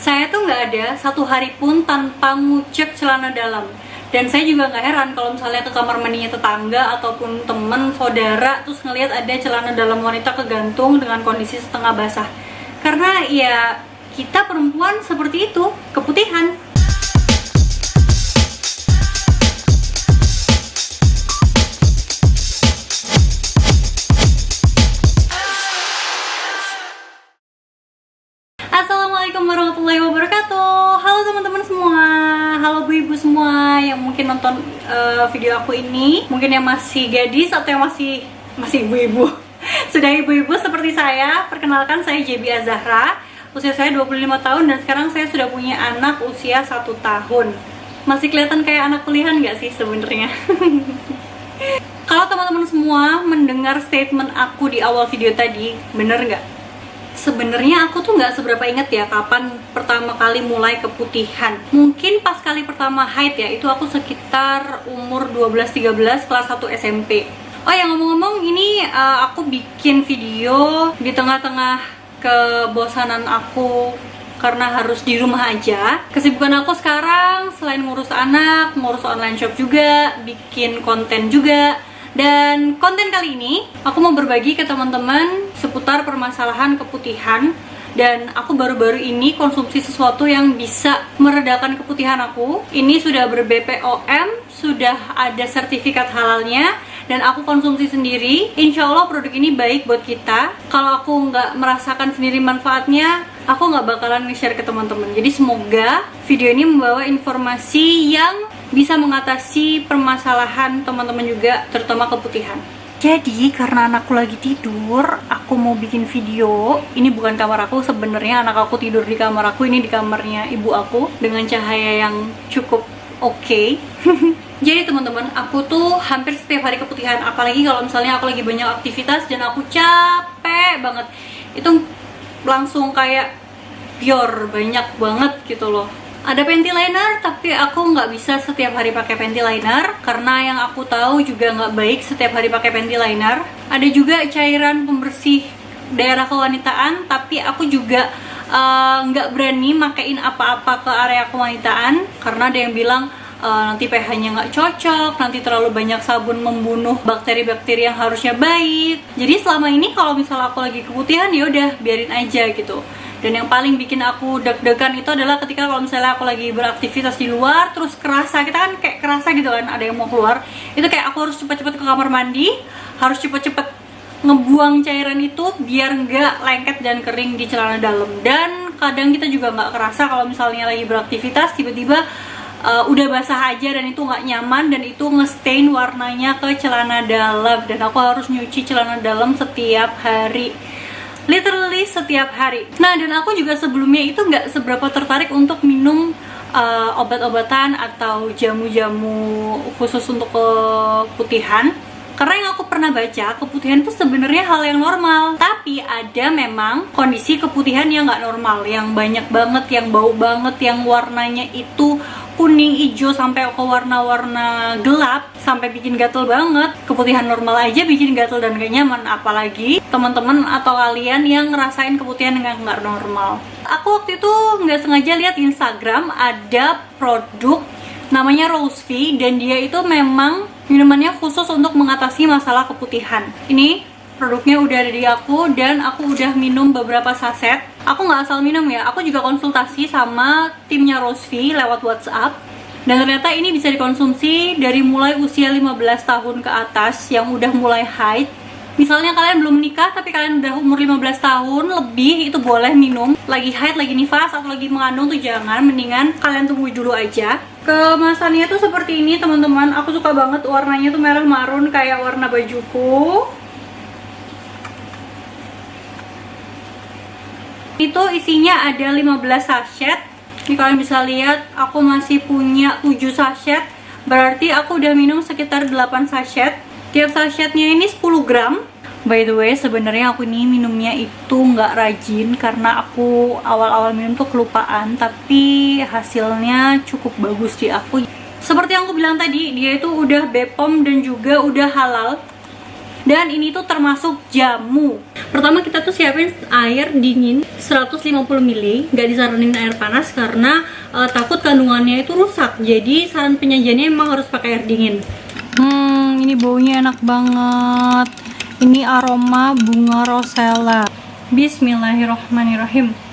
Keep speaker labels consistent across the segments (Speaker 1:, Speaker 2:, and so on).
Speaker 1: Saya tuh nggak ada satu hari pun tanpa ngucek celana dalam. Dan saya juga nggak heran kalau misalnya ke kamar mandinya tetangga ataupun temen, saudara, terus ngelihat ada celana dalam wanita kegantung dengan kondisi setengah basah. Karena ya kita perempuan seperti itu, keputihan. Assalamualaikum warahmatullahi wabarakatuh. Halo teman-teman semua, halo bu-ibu semua yang mungkin nonton video aku ini, mungkin yang masih gadis atau yang masih ibu-ibu. Sudah ibu-ibu seperti saya, perkenalkan saya JB Azahra. Usia saya 25 tahun dan sekarang saya sudah punya anak usia 1 tahun. Masih kelihatan kayak anak kuliahan nggak sih sebenarnya? Kalau teman-teman semua mendengar statement aku di awal video tadi, bener nggak? Sebenarnya aku tuh nggak seberapa inget ya kapan pertama kali mulai keputihan. Mungkin pas kali pertama haid ya, itu aku sekitar umur 12-13 kelas 1 SMP. Oh ya, ngomong-ngomong, ini aku bikin video di tengah-tengah kebosanan aku karena harus di rumah aja. Kesibukan aku sekarang selain ngurus anak, ngurus online shop juga, bikin konten juga. Dan konten kali ini aku mau berbagi ke teman-teman seputar permasalahan keputihan. Dan aku baru-baru ini konsumsi sesuatu yang bisa meredakan keputihan aku. Ini sudah ber-BPOM, sudah ada sertifikat halalnya, dan aku konsumsi sendiri. Insya Allah produk ini baik buat kita. Kalau aku nggak merasakan sendiri manfaatnya, aku nggak bakalan nge-share ke teman-teman. Jadi semoga video ini membawa informasi yang bisa mengatasi permasalahan teman-teman juga, terutama keputihan. Jadi karena anakku lagi tidur, aku mau bikin video. Ini bukan kamar aku sebenarnya, anak aku tidur di kamar aku, ini di kamarnya ibu aku dengan cahaya yang cukup oke. Jadi teman-teman, aku tuh hampir setiap hari keputihan, apalagi kalau misalnya aku lagi banyak aktivitas dan aku capek banget. Itu langsung kayak pior, banyak banget gitu loh. Ada panty liner, tapi aku nggak bisa setiap hari pakai panty liner karena yang aku tahu juga nggak baik setiap hari pakai panty liner. Ada juga cairan pembersih daerah kewanitaan, tapi aku juga nggak berani makein apa-apa ke area kewanitaan karena ada yang bilang nanti pH-nya nggak cocok, nanti terlalu banyak sabun membunuh bakteri-bakteri yang harusnya baik. Jadi selama ini kalau misalnya aku lagi keputihan, ya udah biarin aja gitu. Dan yang paling bikin aku deg-degan itu adalah ketika kalau misalnya aku lagi beraktivitas di luar, terus kerasa, kita kan kayak kerasa gitu kan, ada yang mau keluar, itu kayak aku harus cepet-cepet ke kamar mandi, harus cepet-cepet ngebuang cairan itu biar nggak lengket dan kering di celana dalam. Dan kadang kita juga nggak kerasa kalau misalnya lagi beraktivitas tiba-tiba udah basah aja dan itu nggak nyaman, dan itu ngestain warnanya ke celana dalam, dan aku harus nyuci celana dalam setiap hari, literally setiap hari. Nah, dan aku juga sebelumnya itu nggak seberapa tertarik untuk minum obat-obatan atau jamu-jamu khusus untuk keputihan. Karena yang aku pernah baca, keputihan itu sebenarnya hal yang normal. Tapi ada memang kondisi keputihan yang nggak normal, yang banyak banget, yang bau banget, yang warnanya itu kuning, hijau, sampai ke warna-warna gelap, sampai bikin gatel banget. Keputihan normal aja bikin gatel dan gak nyaman, apalagi teman-teman atau kalian yang ngerasain keputihan yang nggak normal. Aku waktu itu nggak sengaja lihat di Instagram ada produk namanya Rosevie, dan dia itu memang minumannya khusus untuk mengatasi masalah keputihan. Ini produknya udah ada di aku dan aku udah minum beberapa saset. Aku nggak asal minum ya, aku juga konsultasi sama timnya Rosevie lewat WhatsApp. Dan ternyata ini bisa dikonsumsi dari mulai usia 15 tahun ke atas yang udah mulai haid. Misalnya kalian belum menikah tapi kalian udah umur 15 tahun lebih, itu boleh minum. Lagi haid, lagi nifas, atau lagi mengandung tuh jangan, mendingan kalian tunggu dulu aja. Kemasannya tuh seperti ini teman-teman. Aku suka banget warnanya tuh merah marun kayak warna bajuku. Itu isinya ada 15 sachet. Ini kalian bisa lihat aku masih punya 7 sachet. Berarti aku udah minum sekitar 8 sachet. Tiap sachetnya ini 10 gram. By the way, sebenarnya aku ini minumnya itu nggak rajin karena aku awal-awal minum tuh kelupaan, tapi hasilnya cukup bagus di aku. Seperti yang aku bilang tadi, dia itu udah BPOM dan juga udah halal. Dan ini tuh termasuk jamu. Pertama kita tuh siapin air dingin 150 ml, nggak disaranin air panas karena takut kandungannya itu rusak. Jadi saran penyajiannya emang harus pakai air dingin. Ini baunya enak banget. Ini aroma bunga rosella. Bismillahirrohmanirrohim.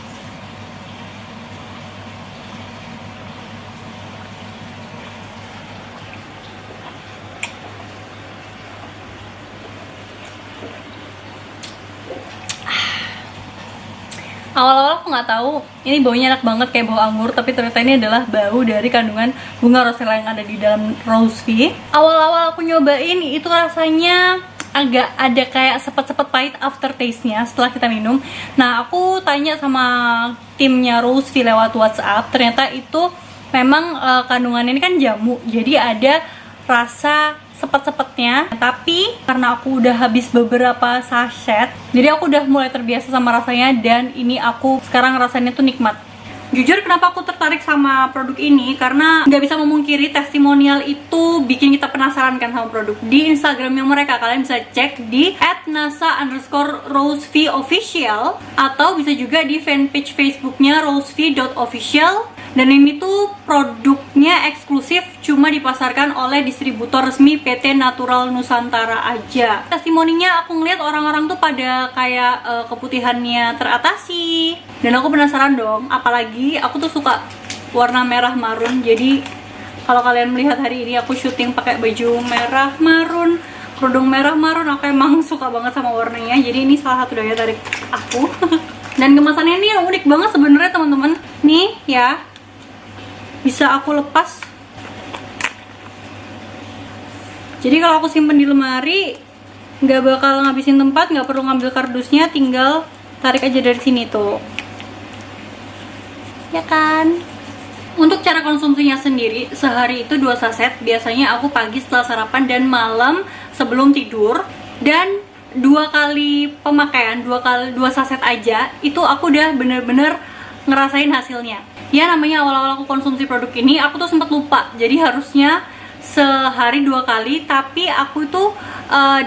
Speaker 1: Awal-awal aku nggak tahu ini baunya enak banget kayak bau anggur, tapi ternyata ini adalah bau dari kandungan bunga rosella yang ada di dalam Rose V. Awal-awal aku nyobain itu rasanya agak ada kayak sepet-sepet pahit aftertaste-nya setelah kita minum. Nah, aku tanya sama timnya Rose V lewat WhatsApp, ternyata itu memang kandungannya ini kan jamu, jadi ada rasa sepet-sepetnya. Tapi karena aku udah habis beberapa sachet, jadi aku udah mulai terbiasa sama rasanya, dan ini aku sekarang rasanya tuh nikmat. Jujur kenapa aku tertarik sama produk ini, karena nggak bisa memungkiri testimonial itu bikin kita penasaran kan sama produk. Di Instagramnya mereka kalian bisa cek di @nasa_rosev_official, atau bisa juga di fanpage Facebooknya rosev.official. Dan ini tuh produknya eksklusif, cuma dipasarkan oleh distributor resmi PT Natural Nusantara aja. Testimoninya aku ngeliat orang-orang tuh pada kayak keputihannya teratasi, dan aku penasaran dong. Apalagi aku tuh suka warna merah marun, jadi kalau kalian melihat hari ini aku syuting pakai baju merah marun, kerudung merah marun, aku emang suka banget sama warnanya. Jadi ini salah satu daya tarik aku. Dan kemasannya ini unik banget sebenarnya teman-teman. Nih ya, bisa aku lepas. Jadi kalau aku simpen di lemari nggak bakal ngabisin tempat, nggak perlu ngambil kardusnya, tinggal tarik aja dari sini tuh, ya kan. Untuk cara konsumsinya sendiri, sehari itu 2 saset. Biasanya aku pagi setelah sarapan dan malam sebelum tidur. Dan 2 kali pemakaian, 2 saset aja, itu aku udah bener-bener ngerasain hasilnya. Ya namanya awal-awal aku konsumsi produk ini, aku tuh sempet lupa. Jadi harusnya sehari 2 kali, tapi aku tuh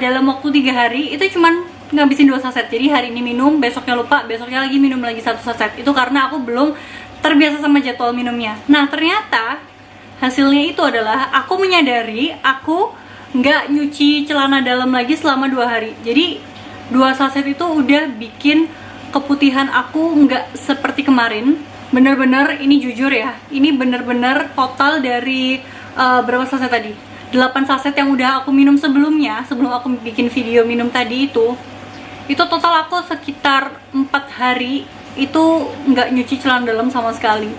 Speaker 1: dalam waktu 3 hari itu cuman ngabisin 2 saset. Jadi hari ini minum, besoknya lupa, besoknya lagi minum lagi 1 saset. Itu karena aku belum terbiasa sama jadwal minumnya. Nah ternyata hasilnya itu adalah aku menyadari aku nggak nyuci celana dalam lagi selama 2 hari. Jadi 2 saset itu udah bikin keputihan aku nggak seperti kemarin. Bener-bener ini jujur ya, ini bener-bener total dari berapa saset tadi? 8 saset yang udah aku minum sebelumnya, sebelum aku bikin video minum tadi itu total aku sekitar 4 hari itu nggak nyuci celana dalam sama sekali.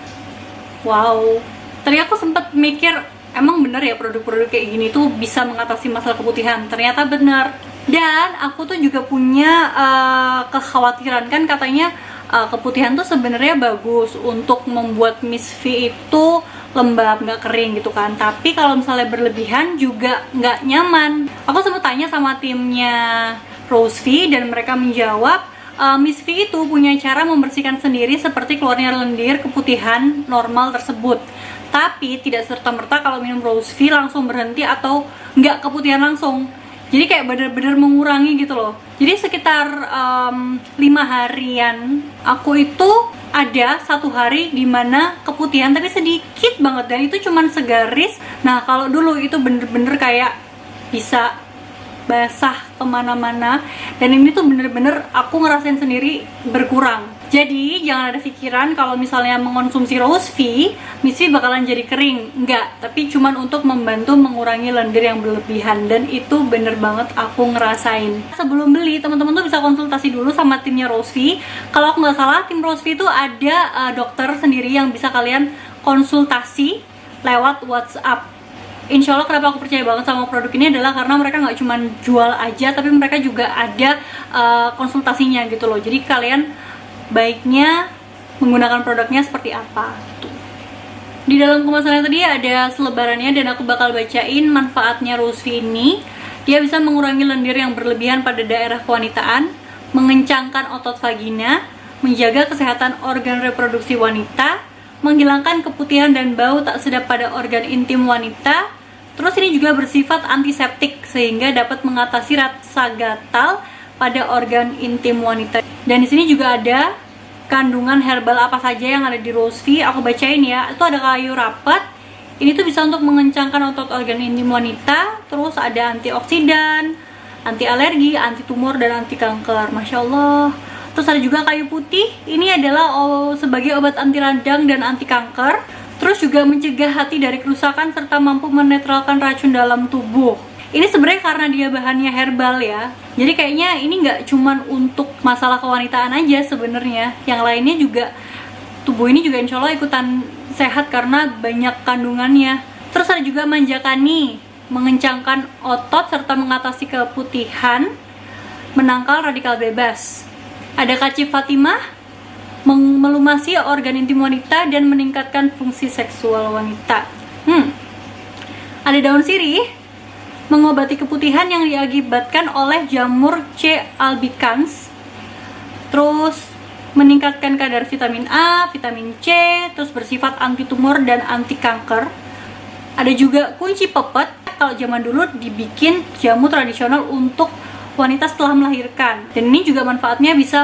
Speaker 1: Wow, tadi aku sempet mikir emang bener ya produk-produk kayak gini tuh bisa mengatasi masalah keputihan. Ternyata bener. Dan aku tuh juga punya kekhawatiran, kan katanya keputihan tuh sebenarnya bagus untuk membuat Miss V itu lembab, nggak kering gitu kan. Tapi kalau misalnya berlebihan juga nggak nyaman. Aku sempat tanya sama timnya Rose V dan mereka menjawab Miss V itu punya cara membersihkan sendiri seperti keluarnya lendir keputihan normal tersebut. Tapi tidak serta-merta kalau minum Rose V langsung berhenti atau nggak keputihan langsung. Jadi kayak bener-bener mengurangi gitu loh. Jadi sekitar 5 harian aku itu ada 1 hari dimana keputihan tapi sedikit banget, dan itu cuman segaris. Nah kalau dulu itu bener-bener kayak bisa basah kemana-mana, dan ini tuh bener-bener aku ngerasain sendiri berkurang. Jadi jangan ada pikiran kalau misalnya mengonsumsi Rose V, Miss V bakalan jadi kering. Enggak, tapi cuman untuk membantu mengurangi lendir yang berlebihan, dan itu bener banget aku ngerasain. Sebelum beli, teman-teman tuh bisa konsultasi dulu sama timnya Rose V. Kalau aku nggak salah, tim Rose V itu ada dokter sendiri yang bisa kalian konsultasi lewat WhatsApp. Insya Allah kenapa aku percaya banget sama produk ini adalah karena mereka nggak cuma jual aja, tapi mereka juga ada konsultasinya gitu loh. Jadi kalian baiknya menggunakan produknya seperti apa gitu. Di dalam kemasannya tadi ada selebarannya, dan aku bakal bacain manfaatnya Rose V ini. Dia bisa mengurangi lendir yang berlebihan pada daerah kewanitaan, mengencangkan otot vagina, menjaga kesehatan organ reproduksi wanita, menghilangkan keputihan dan bau tak sedap pada organ intim wanita, Terus ini juga bersifat antiseptik sehingga dapat mengatasi rasa gatal pada organ intim wanita. Dan di sini juga ada kandungan herbal apa saja yang ada di Rosvi. Aku bacain ya. Itu ada kayu rapat. Ini tuh bisa untuk mengencangkan otot organ intim wanita. Terus ada antioksidan, anti alergi, anti tumor, dan anti kanker. Masya Allah. Terus ada juga kayu putih. Ini adalah sebagai obat anti radang dan anti kanker. Terus juga mencegah hati dari kerusakan serta mampu menetralkan racun dalam tubuh. Ini sebenarnya karena dia bahannya herbal ya. Jadi kayaknya ini nggak cuman untuk masalah kewanitaan aja sebenarnya. Yang lainnya juga, tubuh ini juga insya Allah ikutan sehat karena banyak kandungannya. Terus ada juga manjakani, mengencangkan otot serta mengatasi keputihan, menangkal radikal bebas. Ada kacip Fatimah, melumasi organ intim wanita dan meningkatkan fungsi seksual wanita. Ada daun sirih, mengobati keputihan yang diakibatkan oleh jamur C. albicans. Terus meningkatkan kadar vitamin A, vitamin C, terus bersifat anti tumor dan anti kanker. Ada juga kunci pepet. Kalau zaman dulu dibikin jamu tradisional untuk wanita setelah melahirkan, dan ini juga manfaatnya bisa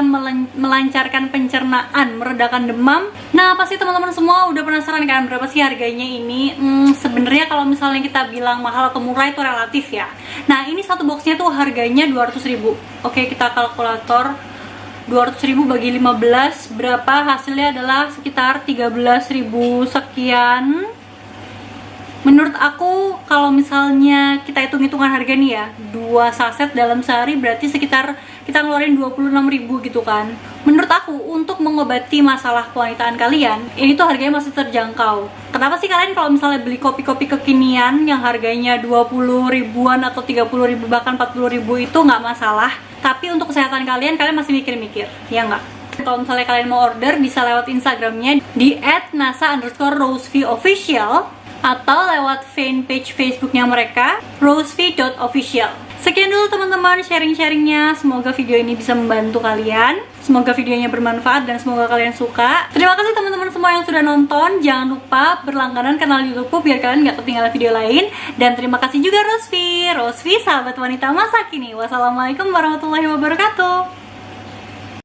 Speaker 1: melancarkan pencernaan, meredakan demam. Nah, pasti teman-teman semua udah penasaran kan berapa sih harganya ini? Sebenarnya kalau misalnya kita bilang mahal atau murah itu relatif ya. Nah, ini satu boxnya tuh harganya 200.000. Oke, kita kalkulator 200.000 bagi 15 berapa? Hasilnya adalah sekitar 13.000 sekian. Menurut aku kalau misalnya kita hitung-hitungan harga nih ya, 2 saset dalam sehari berarti sekitar kita ngeluarin 26.000 gitu kan. Menurut aku untuk mengobati masalah kewanitaan kalian, ini tuh harganya masih terjangkau. Kenapa sih kalian kalau misalnya beli kopi-kopi kekinian yang harganya 20 ribuan atau 30 ribu bahkan 40 ribu itu nggak masalah, tapi untuk kesehatan kalian masih mikir-mikir, ya nggak? Kalau misalnya kalian mau order bisa lewat Instagramnya di @nasa_rosvi_official atau lewat fanpage Facebooknya mereka, rosvi.official. Sekian dulu teman-teman sharing-sharingnya. Semoga video ini bisa membantu kalian. Semoga videonya bermanfaat dan semoga kalian suka. Terima kasih teman-teman semua yang sudah nonton. Jangan lupa berlangganan kanal YouTubeku biar kalian gak ketinggalan video lain. Dan terima kasih juga Rosvi, sahabat wanita masa kini. Wassalamualaikum warahmatullahi wabarakatuh.